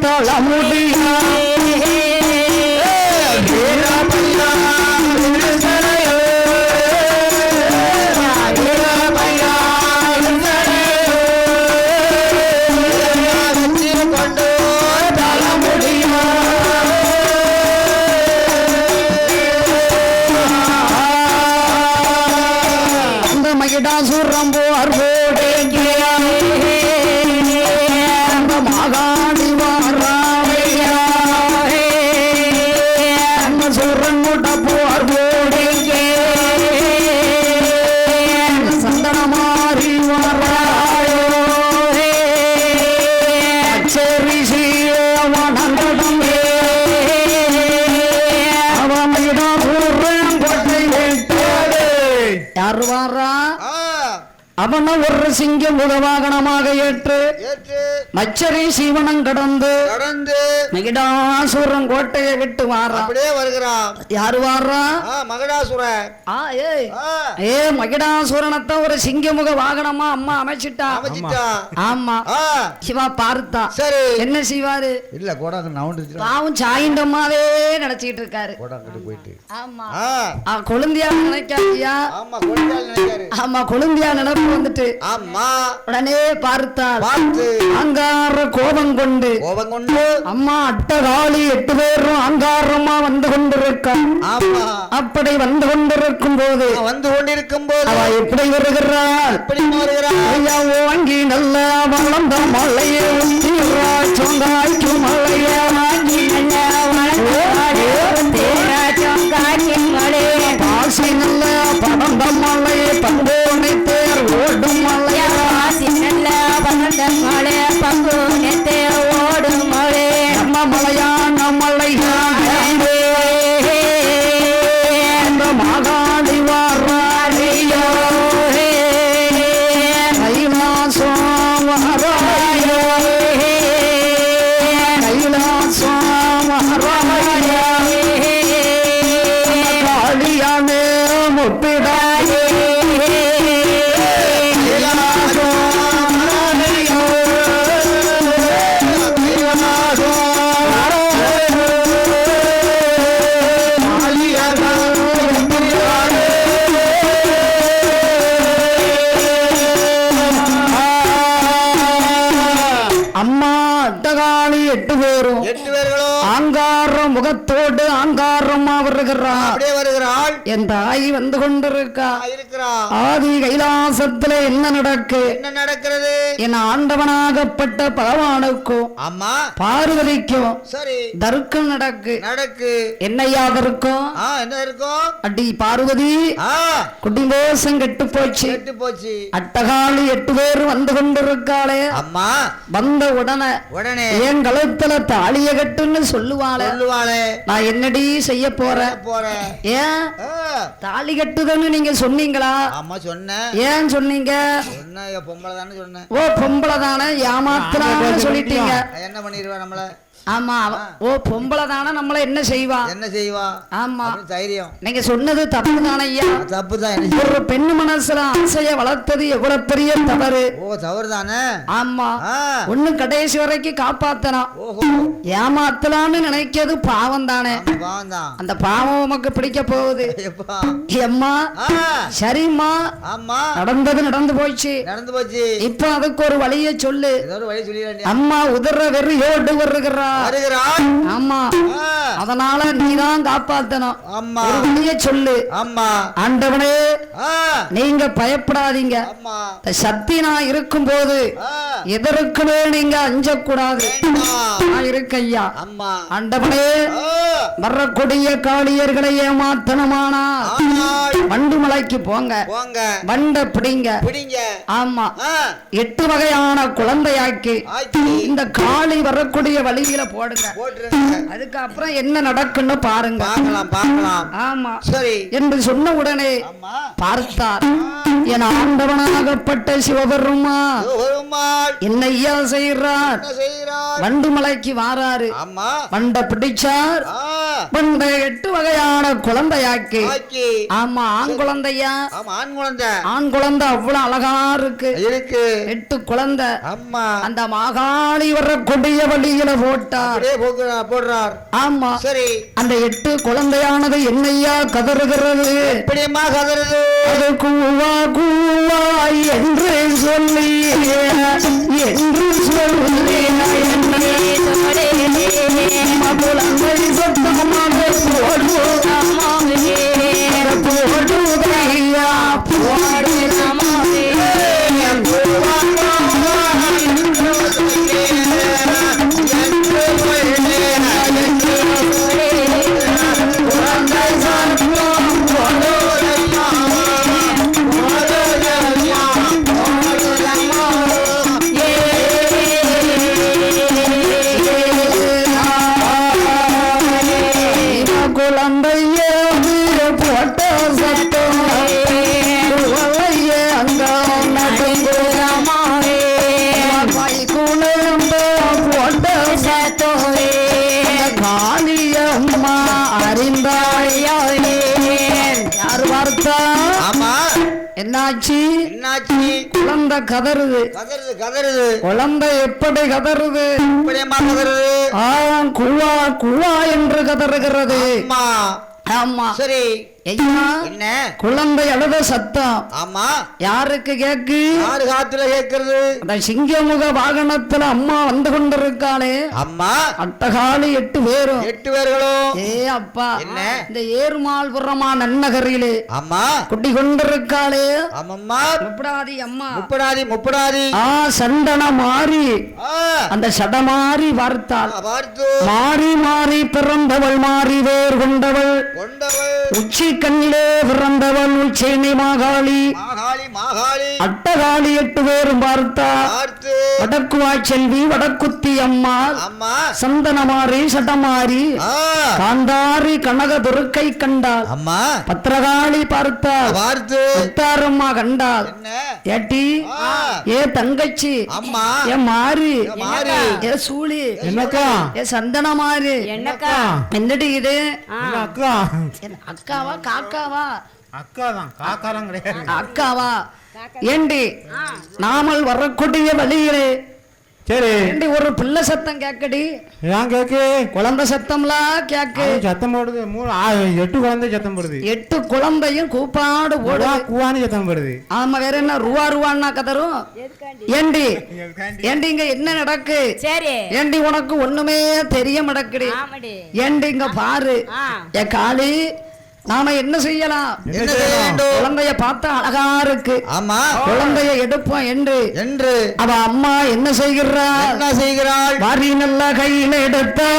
தளமுடியா மகிடாசுரம் போர்வோடே அந்த மாகாணி வாராமையா அந்த சுரன் முட்ட போர்வோடே சந்தனமாரி வாராயோ அச்சரி சீவனங்கடம் அவன் மகிடாசுரம் கொட்டை விட்டாலே யார் வாரா? அவன ஒரு சிங்க முகவாகனமாக ஏற்று மச்சரி சீவனம் கடந்து மகிடாசுரன் கோட்டையை விட்டு வாரா. அப்படியே வருகிறான். யாரு வாரா? மகிடாசுரன். ஏ மகிடாசுரனத்தை ஒரு சிங்கமுக வாகனமா அம்மா அமைச்சிட்டா. ஆமா சிவா பார்த்தா. சரி என்ன செய்வாரு? இல்ல கோடாக்கு நவுண்டு பாவம் சாயிண்டம்மாவே நினைச்சிட்டு இருக்காரு. கோடாக்கு போயிட்டு ஆமா கொழுந்தியா நினைக்காதியா? ஆமா கொழுந்தியா நினைக்காரு. ஆமா கொழுந்தியா நினைப்பு வந்துட்டு ஆமா உடனே பார்த்தால் பார்த்து அங்கார கோபம் கொண்டு அம்மா அட்டகாளி 8 பேரும் அங்காரமா வந்து கொண்டிருக்க. ஆமா அப்படி வந்து கொண்டிருக்கும் போது அவ எப்படி வருகிறாள்? எப்படி வருகிறாள்? ஐயா வாங்கி நல்ல வளர்ந்த மலையே சொந்தாய்க்கு மலையே வாங்கி பாசி நல்ல படந்த மலை பங்கோனை தேர் ஓடும் மலை நல்ல படந்த மலை பங்கோனை தேர் ஓடும் மலை நம்ம மலையான மலையான அந்த மாகாணி வாராயோ கைலாசம் வராயோ கைலாசம் வராயோ காளியானே முப்பிடாயே அம்மா அட்டகாளி 8 பேரும் ஆங்கார முகத்தோடு ஆங்காரமா வருகிறாள். என் தாய் வந்து கொண்டிருக்கா. ஆதி கைலாசத்துல என்ன நடக்கிறது? என் ஆண்டவனாகப்பட்ட பகவானுக்கும் அம்மா பார்வதிக்கும் சரி தர்க்கம் நடக்கு. என்னையா தர்க்கம்? என்ன இருக்கும்? அடி பார்வதி குடிமோசம் கெட்டு போச்சு. அட்டகாளி 8 பேரும் வந்து கொண்டிருக்காளே. அம்மா வந்த உடனே என் கழுத்துல தாலிய கட்டுன்னு சொல்லுவாளே. நான் என்னடி செய்ய போறேன்? ஏன் தாலி கட்டுதுன்னு நீங்க சொன்னீங்களா? ஆமா சொன்னேன். ஏன் சொன்னீங்க? பொம்பளை தானே சொன்னேன். ஓ பொம்பளை தானே ஏமாத்தலாம்னு சொல்லிட்டீங்க. என்ன பண்ணிடுவா நம்மள? ஆமா ஓ பொம்பளை தானே நம்மள என்ன செய்வா என்ன செய்வா ஆமா தைரியம் நீங்க சொன்னது தப்பு தானே ஐயா தப்புதான் ஒரு பெண்ணு மனசுல ஆசைய வளர்த்தது எவ்வளவு பெரிய தவறு ஓ தவறு தானே ஆமா ஒண்ணு கடைசி வரைக்கும் காப்பாத்தணும் ஏமாத்தலாம்னு நினைக்கிறது பாவம் தானே அந்த பாவம் உமக்கு பிடிக்க போகுது அம்மா சரிம்மா நடந்தது நடந்து போச்சு இப்ப அதுக்கு ஒரு வழியை சொல்லு அம்மா உதற வெறியோடு வருகிறார் ஆமா அதனால நீதான் காப்பாத்தணும் ஒரு வழியை சொல்லு ஆண்டவனே நீங்க பயப்படாதீங்க சக்தி நான் இருக்கும் போது எதற்குமே நீங்க அஞ்சக்கூடாது இருக்கையா ஆண்டவனே வரக்கூடிய காளியர்களை ஏமாத்தனமானா வண்டுமலைக்கு போங்க வண்ட பிடிங்க ஆமா 8 வகையான குழந்தையாக்கி இந்த காளி வரக்கூடிய வழியில போடுங்க அதுக்கப்புறம் என்ன நடக்குன்னு பாருங்க ஆமா சரி என்று சொன்ன உடனே பார்த்தார் என் ஆண்டவனாகப்பட்ட சிவபெருமா என்னையா செய்யறார் வண்டுமலைக்கு வாராரு வண்ட பிடிச்சார் வண்ட 8 வகையான குழந்தையாக்கி ஆமா ஆண் குழந்தையா ஆண் குழந்தை அவ்வளவு அழகா இருக்கு 8 குழந்தை அந்த மாகாளி வரக்கூடிய வழியில போட்டார் ஆமா சரி அந்த 8 குழந்தையானது என்னையா கதறுகிறது அது கூவா கூவா என்று சொல்லி குழந்தை சொத்தமாக போடுதையா போடு என்னாச்சு குழந்தை கதறுது குழந்தை எப்படி கதறுது குவா குவா என்று கதறுகிறது ஆமா சரி என்ன குழந்தை அழுத சத்தம் ஆமா யாருக்கு கேக்கு யாரு காத்துல கேக்குறது அந்த சிங்கமுக வாகனத்துல அம்மா வந்து கொண்டிருக்காளே அம்மா அட்டகாலி 8 பேர்களும் ஏ அப்பா என்ன இந்த ஏறுமாள்புறமா நன்னகரிலே அம்மா குட்டி கொண்டிருக்காளே அம்மம்மா முப்படாதி அம்மா முப்படாதி சண்டன மாறி அந்த சடமாறி பார்த்தாள் மாறி மாறி பிறந்தவள் மாறி வேர் கொண்டவள் உச்சி கண்ணிலே பிறந்தவள் உச்சேனி மாகாளி அட்டகாளி 8 பேரும் பார்த்தார் வடக்குவா செல்வி வடக்குத்தி அம்மா சந்தனமாரி சட்டமாரி காந்தாரி கனக துருக்கை கண்டாள் அம்மா பத்திரகாளி பார்த்தார் அம்மா கண்டாள் ஏட்டி ஏ தங்கச்சி அம்மா ஏ மாறி ஏ சூழி என்னக்கா ஏ சந்தனமாரி என்னக்கா என்னடி இது அக்காவா காக்காவா அக்காவா ஏண்டி நாமல் வரக்கூடிய வழியிலே சரி ஏண்டி ஒரு பிள்ளை சத்தம் கேக்கடி ஏன் கேக்கு குழந்தை சத்தம்லாம் கேக்கு சத்தம் போடுது 8 குழந்தை சத்தம் போடுது 8 குழந்தையும் கூப்பாடு போடு கூவானு சத்தம் போடுது ஆமா வேற என்ன ரூவான்னா கதரும் ஏண்டி இங்க என்ன நடக்கு சரி ஏண்டி உனக்கு ஒண்ணுமே தெரிய மாட்டேங்குது ஏண்டி இங்க பாரு ஏ காளி நாம என்ன செய்யலாம் குழந்தைய பார்த்தா அழகா இருக்கு ஆமா குழந்தைய எடுப்போம் என்று அவ அம்மா என்ன செய்கிறாள் வாரி நல்ல கையில எடுத்தா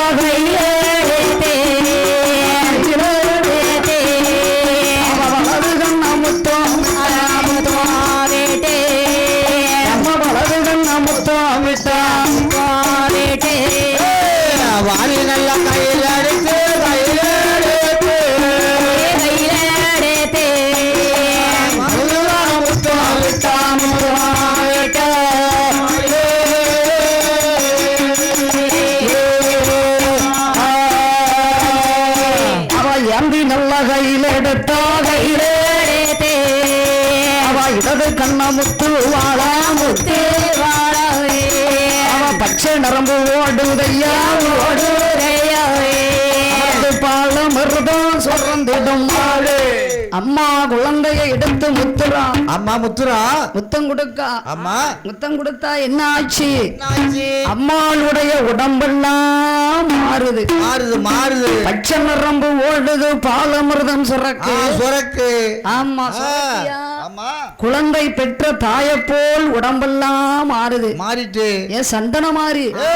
வாரி நல்ல கையில எடுத்து முத்து வாழா முத்து வாழவே அவ பச்சை நரம்பு ஓடுதையா ஓடுதையாவே அது பால மருதம் சுரந்திடும் மாடு அம்மா குழந்தைய எடுத்து முத்துறான் அம்மா முத்துரா முத்தம் கொடுக்கா அம்மா முத்தம் கொடுத்தா என்ன ஆச்சு என்னாச்சு? அம்மாளுடைய உடம்பெல்லாம் மாறுது மாறுது மாறுது பச்சை நரம்பு ஓடுது பாலமிர்தம் சுரக்கு சுரக்கு ஆமா சுரக்கியா? ஆமா குழந்தை பெற்ற தாயை போல் உடம்பெல்லாம் மாறுது மாறிட்டு ஏன் சந்தன மாறி ஏ,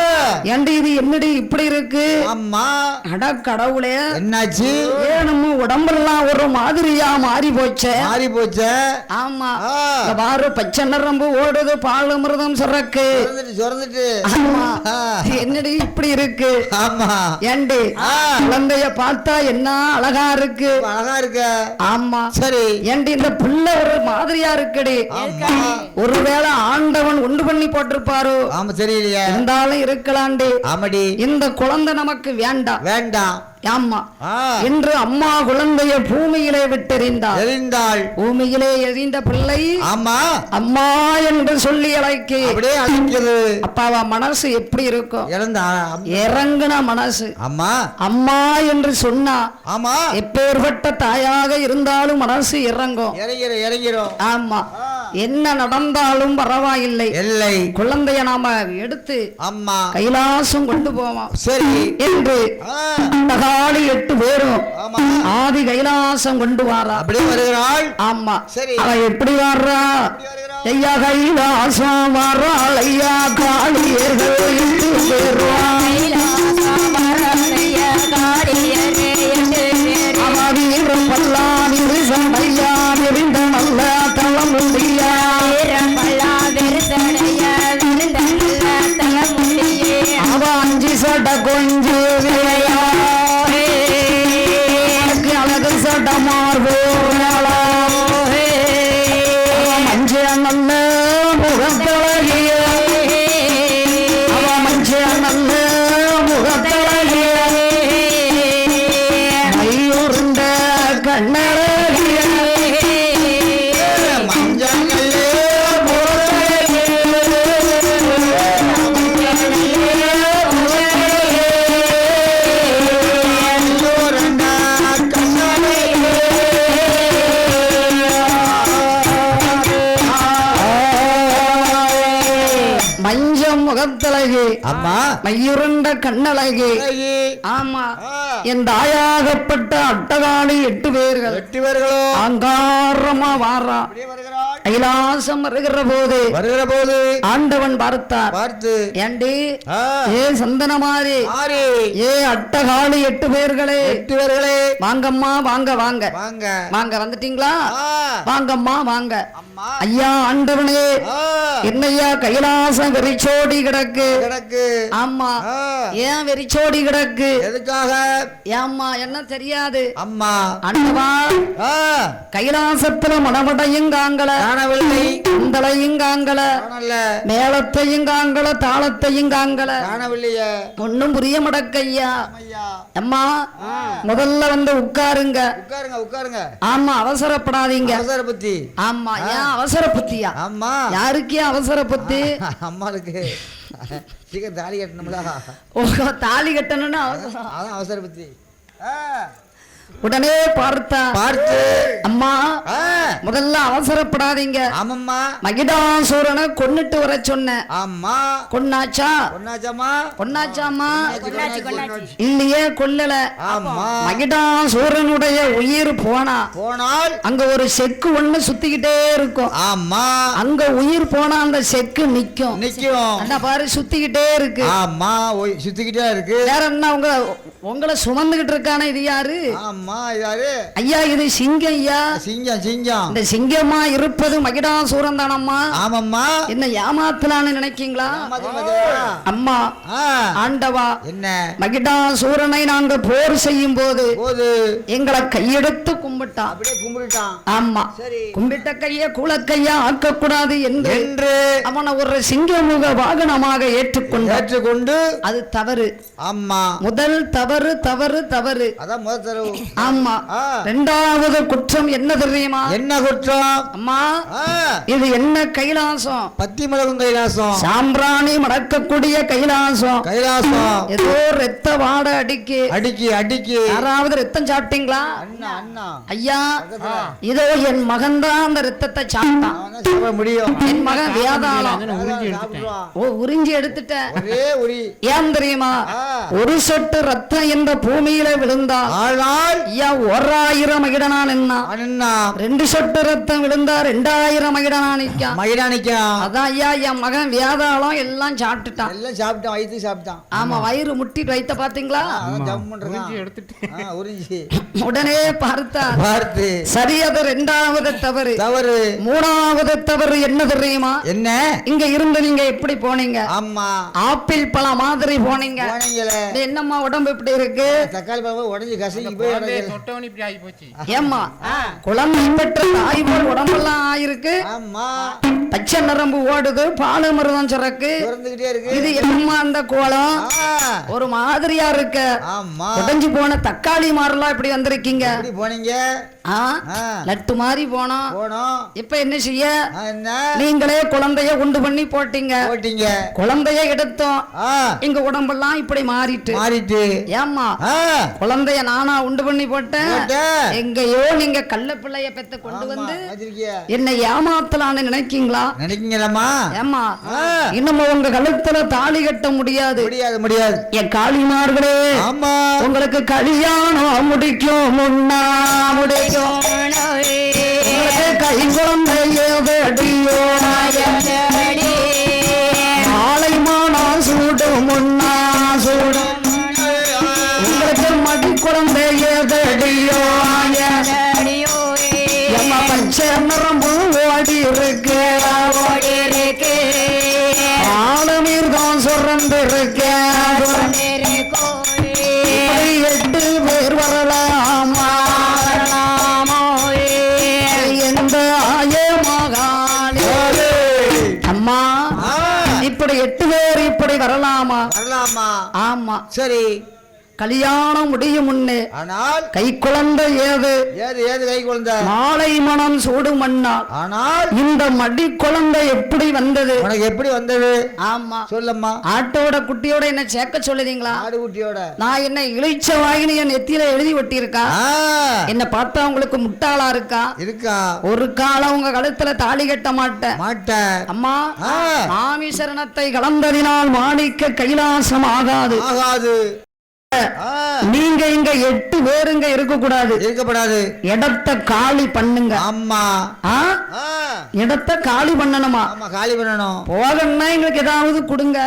ஏண்டி இது என்னடி இப்படி இருக்கு அம்மா அட கடவுளே என்னாச்சு? ஏன் நம்ம உடம்பெல்லாம் ஒரு மாதிரியா மாறி போச்சே மாறி போச்சே. ஆமா ஆ. இந்த பாரு பச்சை நரம்பு ஓடுது பாலமிர்தம் சுரக்கு சுரந்துட்டு ஆமா ஆ. என்னடி இப்படி இருக்கு ஆமா ஏண்டி ஆ. குழந்தைய பார்த்தா என்ன அழகா இருக்கு அழகா இருக்க. ஆமா சரி ஏண்டி இந்த புள்ள ஒரு மாதிரியா இருக்குடி ஆமா ஒருவேளை ஆண்டவன் உண்டு பண்ணி போட்டிருப்பாரு ஆமா சரியில்லையா? இருந்தாலும் இருக்கலாண்டி ஆமாடி இந்த குழந்தை நமக்கு வேண்டாம் வேண்டாம். ஆமா ஆ. என்று அம்மா குழந்தைய பூமியிலே விட்டெறிந்தார் எரிந்தாள். பூமியிலே எறிந்த பிள்ளை ஆமா அம்மா என்று சொல்லி அழைக்கு அப்படியே அழிக்கிறது. அப்பாவா மனசு எப்படி இருக்கும் இறந்தா இறங்குன மனசு அம்மா அம்மா என்று சொன்னா ஆமா எப்பேற்பட்ட தாயாக இருந்தாலும் மனசு இறங்கும் இறங்கிறோம். ஆமா என்ன நடந்தாலும் பரவாயில்லை எல்லை குழந்தைய நாம எடுத்து அம்மா கைலாசம் கொண்டு போவோம் சரி என்று ஆ. தகாளி 8 பேரும் ஆமா ஆதி கைலாசம் கொண்டு வாரா அப்படியே வருகிறாள். ஆமா சரி. அவ எப்படி வர்றா ஐயா கைலாசம் வர்றாள் ஐயா காளியர்கள் 8 பேரும் அவ வீரம் பல்லாதி சண்டையா விரிந்த நல்ல தளம் உண்டியா அவ 5 சட கொஞ்சு விளையா அழகு சட மார்போலா மஞ்ச நல்ல முகத்தழகிய அவ மஞ்ச நல்ல முகத்தழகிய மையுருண்ட கண்ணழகிய மஞ்சள் மஞ்சம் முகத்தழகு அம்மா மையுருண்ட கண்ணழகு அழகி. ஆமா ஆ. என் தாயாகப்பட்ட அட்டகாளி 8 பேர்கள் 8 பேர்களோ அங்காரமா வாரா அப்படியே வருகிறாள். கைலாசம் வருகிற போது வருகிற போது ஆண்டவன் பார்த்தார் பார்த்து ஏண்டி ஆ. ஏ சந்தனமாரி மாறி ஏ அட்டகாளி 8 பேர்களே 8 பேர்களே வாங்கம்மா வாங்க வாங்க வாங்க. வாங்க வந்துட்டீங்களா ஆ. வாங்கம்மா வாங்க அம்மா ஐயா ஆண்டவனே ஆ. என்னையா கைலாசம் வெறிச்சோடி கிடக்கு கிடக்கு. ஆமா ஆ. ஏன் வெறிச்சோடி கிடக்கு எதுக்காக? ஏம்மா என்ன தெரியாது அம்மா ஆண்டவா ஆ. கைலாசத்துல மடமடையும் காங்கல காணவில்லை. குந்தலையும் காங்கல காணல. மேளத்தையும் காங்கல தாளத்தையும் காங்கல காணவில்லையே. ஒண்ணும் புரிய மடக்கையா ஐயா. அம்மா முதல்ல வந்து உட்காருங்க உட்காருங்க உட்காருங்க. ஆமா அவசரப்படாதீங்க அவசர புத்தி. ஆமா ஏன் அவசர புத்தியா அம்மா யாருக்கே அவசர புத்தி அம்மாளுக்கு சீக்கிரம் தாலி கட்டணும்ல. ஓ, தாலி கட்டணும்னு அவசரம் அதான் அவசர புத்தி. ஆ. உடனே பார்த்தா பார்த்து அம்மா ஆ. முதல்ல அவசரப்படாதீங்க ஆமாம்மா. மகிடாசூரனை கொன்னுட்டு வர சொன்னேன் ஆமா. கொன்னாச்சா பொன்னாச்சம்மா. கொன்னாச்சாமா இல்லையே கொல்லல ஆமா. மகிடாசூரனுடைய உயிர் போனா போனால் அங்க ஒரு செக்கு ஒண்ணு சுத்திக்கிட்டே இருக்கும் ஆமா அங்க உயிர் போனா அந்த செக்கு நிக்கும் நிக்கும். அண்ணா பாரு சுத்திக்கிட்டே இருக்கு ஆமா சுத்திக்கிட்டே இருக்கு. வேற என்ன உங்களை சுமந்துகிட்டு இருக்கானே இது யாரு ஆமா யாரு? ஐயா இது சிங்கம் ஐயா சிங்கம் சிங்கம். இந்த சிங்கமா இருப்பது மகிடாசூரன் தானம்மா ஆமாம்மா. என்ன ஏமாத்தலான்னு நினைக்கீங்களா அம்மா ஆ. ஆண்டவா என்ன மகிடாசூரனை நாங்க போர் செய்யும் போது போது எங்களை கையெடுத்து கும்பிட்டான் அப்படியே கும்பிட்டுட்டான். ஆமா சரி. கும்பிட்ட கைய குலக்கையா ஆக்கக்கூடாது என்று என்று அவனை ஒரு சிங்கமுக வாகனமாக ஏற்றுக்கொண்டார் ஏற்றுக்கொண்டு அது தவறு ஆமா முதல் தவறு தவறு தவறு தவறு. அதான் முதல் தடவை. ஆமா. ஆ. ரெண்டாவது குற்றம் என்ன தெரியுமா? என்ன குற்றம்? அம்மா ஆ. இது என்ன கைலாசம்? பத்தி மிளகும் கைலாசம். சாம்பிராணி மடக்கக்கூடிய கைலாசம். கைலாசம். ஏதோ ரத்த வாடை அடிக்கு. அடிக்கி யாராவது ரத்தம் சாப்பிட்டீங்களா? அண்ணா அண்ணா ஐயா இதோ என் மகன் தான் அந்த ரத்தத்தை சாப்பிட்டான். அவன் தான் சாப்பிட முடியும். என் மகன் வேதாளம். சாப்பிடுவான். ஓ உறிஞ்சி எடுத்துட்ட. ஒரே உரி. ஏன் தெரியுமா? ஆ. ஒரு சொட்டு ரத்தம் இந்த பூமியில விழுந்தா ஆனால் ஐயா 1000 மகிடனா நின்னா. அண்ணா 2 சொட்டு ரத்தம் விழுந்தா 2000 மகிடனா நிக்கா. மயிலானிக்கான். அதான் ஐயா என் மகன் வேதாளம் எல்லாம் சாப்பிட்டுட்டான். எல்லாம் சாப்பிட்டான். வயிற்று சாப்பிட்டான். ஆமா வயிறு முட்டிட்டு வைத்த பாத்தீங்களா? அதான் ஜம்ப் பண்றான். எடுத்துட்டு உறிஞ்சி உடனே பார்த்தார். பார்த்து சரி அது 2வது தவறு. தவறு. 3வது தவறு என்ன தெரியுமா? என்ன? இங்க இருந்து நீங்க எப்படி போனீங்க? ஆமா ஆப்பிள் பழம் மாதிரி போனீங்க. போனீங்களே. இது என்னம்மா உடம்பு இப்படி இருக்கு? தக்காளி பழம் உடஞ்சி கசங்கி போய் கிடக்குது. தொட்டவனி இப்படி ஆகி போச்சு. ஏம்மா குழந்தை பெற்ற தாய் போல் உடம்பெல்லாம் ஆயிருக்கு. ஆமா பச்சை நரம்பு ஓடுது, பால் அமிர்தம் சுரக்கு. திறந்துகிட்டே இருக்கு. இது என்னம்மா அந்த கோலம்? ஆ. ஒரு மாதிரியா இருக்கு. ஆமா உடைஞ்சு போன தக்காளி மாறலாம் இப்படி வந்திருக்கீங்க. எப்படி போனீங்க? ஆ? ஆ. லட்டு மாதிரி போனோம். போனோம். இப்ப என்ன செய்ய? என்ன நீங்களே குழந்தைய உண்டு பண்ணி போட்டீங்க. போட்டீங்க. குழந்தைய எடுத்தோம். ஆ. எங்க உடம்பெல்லாம் இப்படி மாறிட்டு. மாறிட்டு. ஏம்மா ஆ. குழந்தைய நானா உண்டு பண்ணி போட்டேன். போட்டேன். எங்கேயோ நீங்க கள்ள பிள்ளைய பெத்து கொண்டு ஆமா, வந்து வச்சிருக்கிய. என்னை ஏமாத்தலான்னு நினைக்கீங்களா? நினைக்கீங்களா? ஏம்மா ஆ. இன்னும் உங்க கழுத்துல தாலி கட்ட முடியாது. முடியாது. என் காளிமார்களே ஆமா உங்களுக்கு கல்யாணம் முடிக்கும் முன்னா முடிக்கும். உங்களுக்கு கை குழந்தையோ வெடியோ நாளை மானா சூடும் முன்னா சூடும். உங்களுக்கு மடி குழந்தையோ வெடியோ எம்ம பச்சை நரம்பு ஓடி இருக்கு. ஆளுமீர் தான் சுரந்து இருக்கு. 8 பேர் வரலாமா? எந்த ஆயமகாலே அம்மா ஆ. இப்படி 8 பேர் இப்படி வரலாமா? வரலாமா? ஆமா. சரி. கல்யாணம் முடியும் முன்னே ஆனால் கை குழந்தை ஏது? ஏது கை குழந்தை? மாலை மனம் சூடு மண்ணா. ஆனால் இந்த மடி குழந்தை எப்படி வந்தது? உனக்கு எப்படி வந்தது? ஆமா சொல்லம்மா. ஆட்டோட குட்டியோட என்ன சேர்க்க சொல்லுதீங்களா? ஆடு குட்டியோட. நான் என்ன இழிச்ச வாயினி என் நெத்தியில எழுதி ஒட்டியிருக்கா? ஆ. என்ன பார்த்தா உங்களுக்கு முட்டாளா இருக்கா? இருக்கா? ஒரு காலம் உங்க கழுத்துல தாலி கட்ட மாட்டேன். மாட்டேன். அம்மா ஆ. மாமி சரணத்தை கலந்ததினால் மாணிக்க கைலாசம் ஆகாது. ஆகாது. ஆ. நீங்க இங்க 8 பேருங்க இருக்க கூடாது. இருக்கப்படாது. இடத்தை காலி பண்ணுங்க. ஆமா. ஆ? ஆ. இடத்தை காலி பண்ணணுமா? ஆமா காலி பண்ணணும். போகணும்னா எங்களுக்கு ஏதாவது கொடுங்க.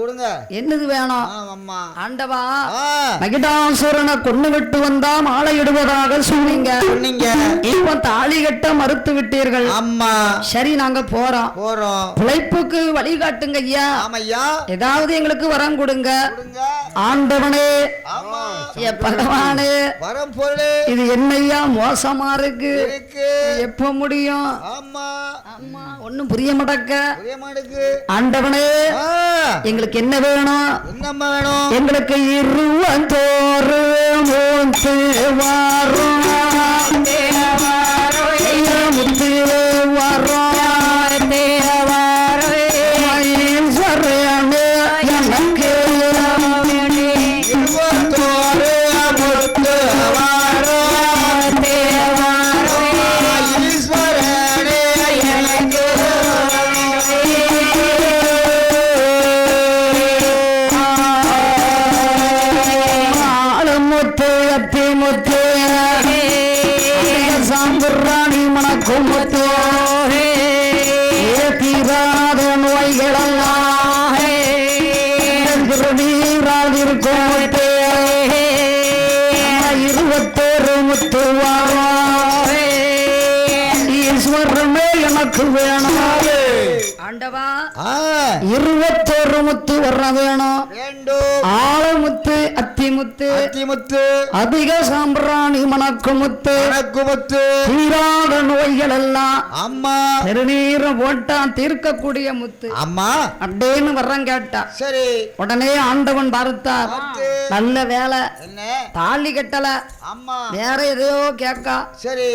கொடுங்க. என்னது வேணும்? ஆமா. ஆண்டவா ஆ. மகிடாசுரனை கொண்டு விட்டு வந்தா மாலையிடுவதாக சொன்னீங்க. சொன்னீங்க. இப்ப தாலி கட்ட மறுத்து விட்டீர்கள். ஆமா. சரி நாங்க போறோம். பிழைப்புக்கு வழிகாட்டுங்க ஐயா. ஆமையா. ஏதாவது எங்களுக்கு வரம் கொடுங்க. கொடுங்க. ஆண்டவனே ஆமா. ஏ பகவானே வரம் பொருளே. இது என்னையா மோசமா இருக்கு. இருக்கு. எப்ப முடியும்? ஆமா. அம்மா ஒண்ணும் புரிய மாட்டக்க. புரிய மாட்டேங்குது. ஆண்டவனே ஆ. எங்களுக்கு என்ன வேணும்? என்னம்மா வேணும்? எங்களுக்கு 21 மூத்து வாரம் முத்து வாரம் ஈஸ்வரனே எனக்கு சாம்புராணி மணக்கும் முத்தோ தீராத நோய்களெல்லாம் திருநீராதிருக்கும் முத்தே 21 முத்துவாரோ ஈஸ்வரன் முத்தமே எனக்கு வேணும் ஆண்டவா 21 முத்து வர்ற வேணும் வேண்டும் ஆலமுத்து அத்திமுத்து அத்திமுத்து அதிக சாம்பிராணி மணக்கு முத்து முத்து தீராத நோய்கள் எல்லாம் அம்மா திருநீரம் போட்டா தீர்க்கக்கூடிய முத்து அம்மா அப்படின்னு வர்றேன் கேட்டா சரி உடனே ஆண்டவன் பார்த்தார் நல்ல வேலை என்ன தாலி கட்டல அம்மா வேற எதையோ கேட்கா சரி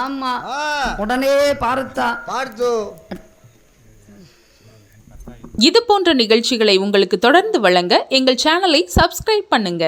ஆமா உடனே பார்த்தா பார்த்து இது போன்ற நிகழ்ச்சிகளை உங்களுக்கு தொடர்ந்து வழங்க எங்கள் சேனலை சப்ஸ்கிரைப் பண்ணுங்க.